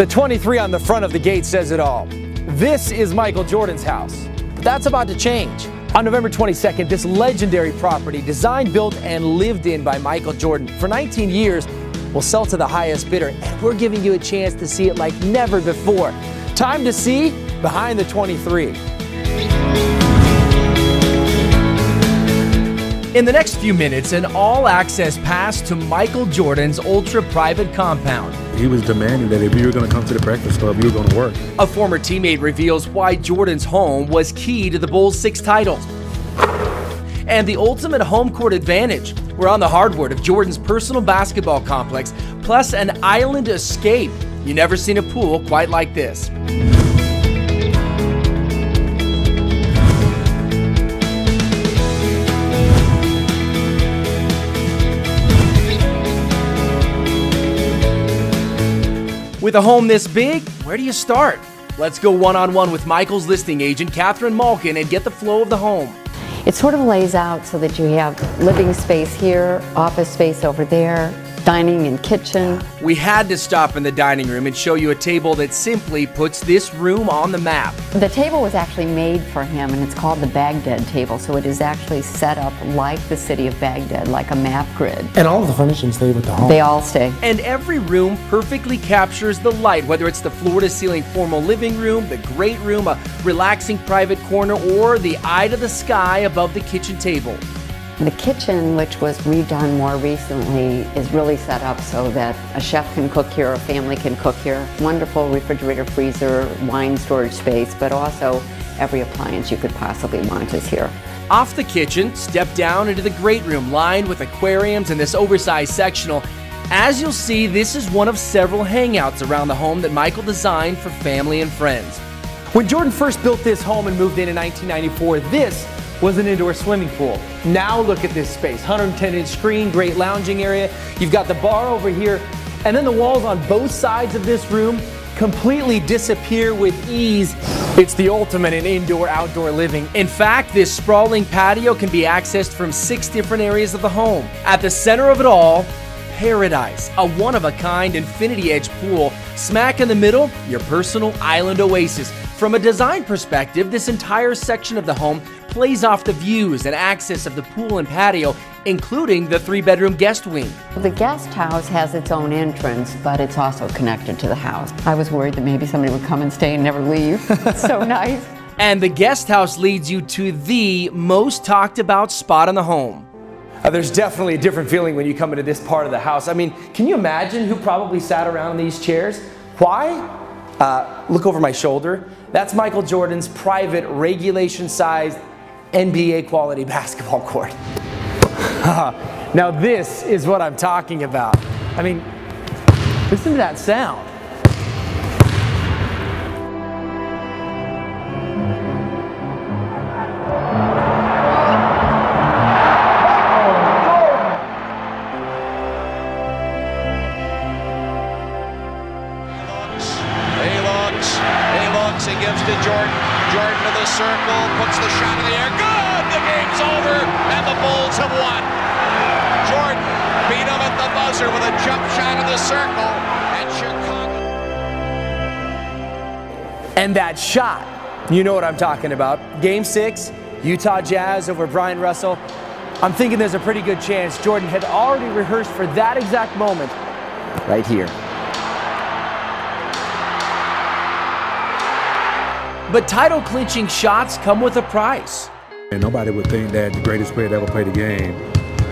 The 23 on the front of the gate says it all. This is Michael Jordan's house, but that's about to change. On November 22nd, this legendary property, designed, built, and lived in by Michael Jordan for 19 years, will sell to the highest bidder, and we're giving you a chance to see it like never before. Time to see behind the 23. In the next few minutes, an all-access pass to Michael Jordan's ultra-private compound. He was demanding that if you were going to come to the Breakfast Club, you were going to work. A former teammate reveals why Jordan's home was key to the Bulls' 6 titles. And the ultimate home court advantage. We're on the hardwood of Jordan's personal basketball complex, plus an island escape. You've never seen a pool quite like this. With a home this big, where do you start? Let's go one-on-one with Michael's listing agent, Catherine Malkin, and get the flow of the home. It sort of lays out so that you have living space here, office space over there, dining and kitchen. We had to stop in the dining room and show you a table that simply puts this room on the map. The table was actually made for him, and it's called the Baghdad table, so it is actually set up like the city of Baghdad, like a map grid. And all of the furnishings stay with the home. They all stay. And every room perfectly captures the light, whether it's the floor-to-ceiling formal living room, the great room, a relaxing private corner, or the eye to the sky above the kitchen table. The kitchen, which was redone more recently, is really set up so that a chef can cook here, a family can cook here. Wonderful refrigerator, freezer, wine storage space, but also every appliance you could possibly want is here. Off the kitchen, step down into the great room lined with aquariums and this oversized sectional. As you'll see, this is one of several hangouts around the home that Michael designed for family and friends. When Jordan first built this home and moved in 1994, this was an indoor swimming pool. Now look at this space, 110-inch screen, great lounging area. You've got the bar over here, and then the walls on both sides of this room completely disappear with ease. It's the ultimate in indoor-outdoor living. In fact, this sprawling patio can be accessed from 6 different areas of the home. At the center of it all, paradise, a one-of-a-kind infinity edge pool. Smack in the middle, your personal island oasis. From a design perspective, this entire section of the home plays off the views and access of the pool and patio, including the 3-bedroom guest wing. The guest house has its own entrance, but it's also connected to the house. I was worried that maybe somebody would come and stay and never leave. It's so nice. And the guest house leads you to the most talked about spot in the home. There's definitely a different feeling when you come into this part of the house. I mean, can you imagine who probably sat around in these chairs? Why? Look over my shoulder. That's Michael Jordan's private regulation-sized NBA quality basketball court. Now this is what I'm talking about. I mean, listen to that sound. He gives to Jordan. Jordan to the circle, puts the shot in the air. Good! The game's over, and the Bulls have won. Jordan beat him at the buzzer with a jump shot in the circle, and Chicago. And that shot, you know what I'm talking about. Game 6, Utah Jazz over Brian Russell. I'm thinking there's a pretty good chance Jordan had already rehearsed for that exact moment right here. But title-clinching shots come with a price. And nobody would think that the greatest player to ever play the game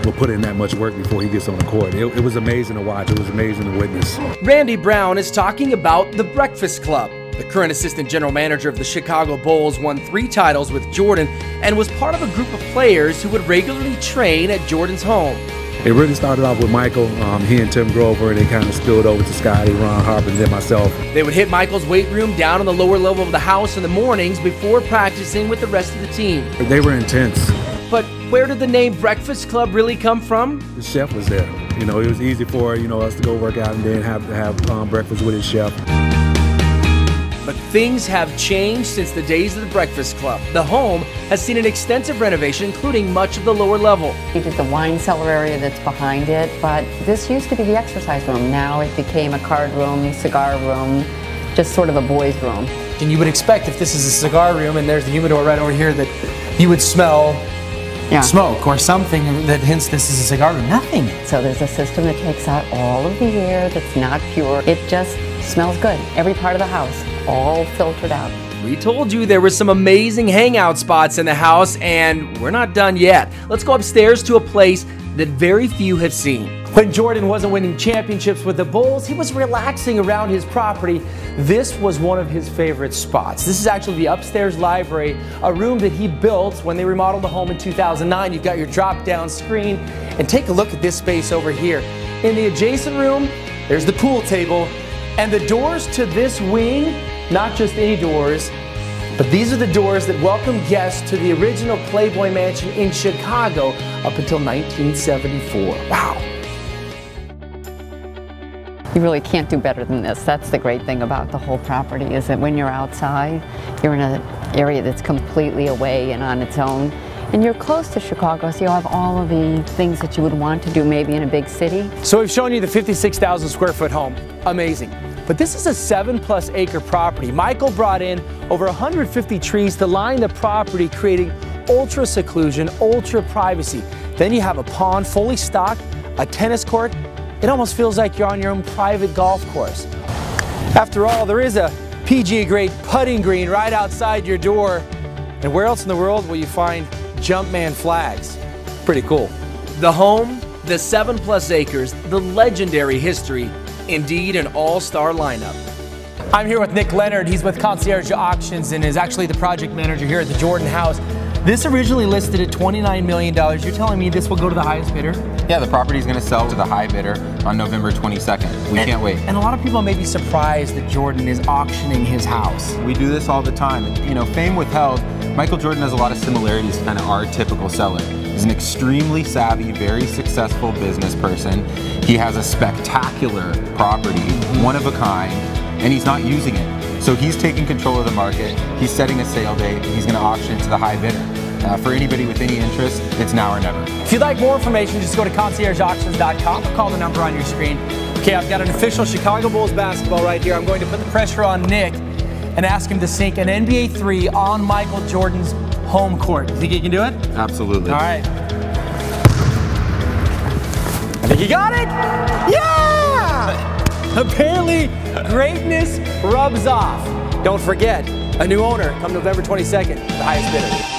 will put in that much work before he gets on the court. It was amazing to watch. It was amazing to witness. Randy Brown is talking about the Breakfast Club. The current assistant general manager of the Chicago Bulls won 3 titles with Jordan and was part of a group of players who would regularly train at Jordan's home. It really started off with Michael, he and Tim Grover, and they kind of spilled over to Scotty, Ron Harper, and then myself. They would hit Michael's weight room down on the lower level of the house in the mornings before practicing with the rest of the team. They were intense. But where did the name Breakfast Club really come from? The chef was there. You know, it was easy for, us to go work out and then have breakfast with his chef. But things have changed since the days of the Breakfast Club. The home has seen an extensive renovation, including much of the lower level. We did the wine cellar area that's behind it, but this used to be the exercise room. Now it became a card room, cigar room, just sort of a boys' room. And you would expect if this is a cigar room and there's the humidor right over here that you would smell smoke or something that hints this is a cigar room. Nothing. So there's a system that takes out all of the air that's not pure. It just smells good. Every part of the house, all filtered out. We told you there were some amazing hangout spots in the house, and we're not done yet. Let's go upstairs to a place that very few have seen. When Jordan wasn't winning championships with the Bulls, he was relaxing around his property. This was one of his favorite spots. This is actually the upstairs library, a room that he built when they remodeled the home in 2009. You've got your drop-down screen, and take a look at this space over here. In the adjacent room, there's the pool table, and the doors to this wing, not just any doors, but these are the doors that welcome guests to the original Playboy Mansion in Chicago up until 1974. Wow. You really can't do better than this. That's the great thing about the whole property, is that when you're outside, you're in an area that's completely away and on its own. And you're close to Chicago, so you'll have all of the things that you would want to do maybe in a big city. So we've shown you the 56,000 square foot home. Amazing. But this is a 7+ acre property. Michael brought in over 150 trees to line the property, creating ultra seclusion, ultra privacy. Then you have a pond fully stocked, a tennis court. It almost feels like you're on your own private golf course. After all, there is a PGA grade putting green right outside your door. And where else in the world will you find Jumpman flags? Pretty cool. The home, the 7+ acres, the legendary history, indeed an all-star lineup. I'm here with Nick Leonard. He's with Concierge Auctions and is actually the project manager here at the Jordan House. This originally listed at $29 million. You're telling me this will go to the highest bidder? Yeah, the property is going to sell to the high bidder on November 22nd. We can't wait. And a lot of people may be surprised that Jordan is auctioning his house. We do this all the time. You know, fame withheld, Michael Jordan has a lot of similarities to kind of our typical seller. He's an extremely savvy, very successful business person. He has a spectacular property, one of a kind, and he's not using it. So he's taking control of the market, he's setting a sale date, and he's going to auction it to the high bidder. For anybody with any interest, it's now or never. If you'd like more information, just go to conciergeauctions.com or call the number on your screen. Okay, I've got an official Chicago Bulls basketball right here. I'm going to put the pressure on Nick and ask him to sink an NBA 3 on Michael Jordan's home court. You think he can do it? Absolutely. All right. I think he got it! Yeah! Apparently, greatness rubs off. Don't forget, a new owner come November 22nd, the highest bidder.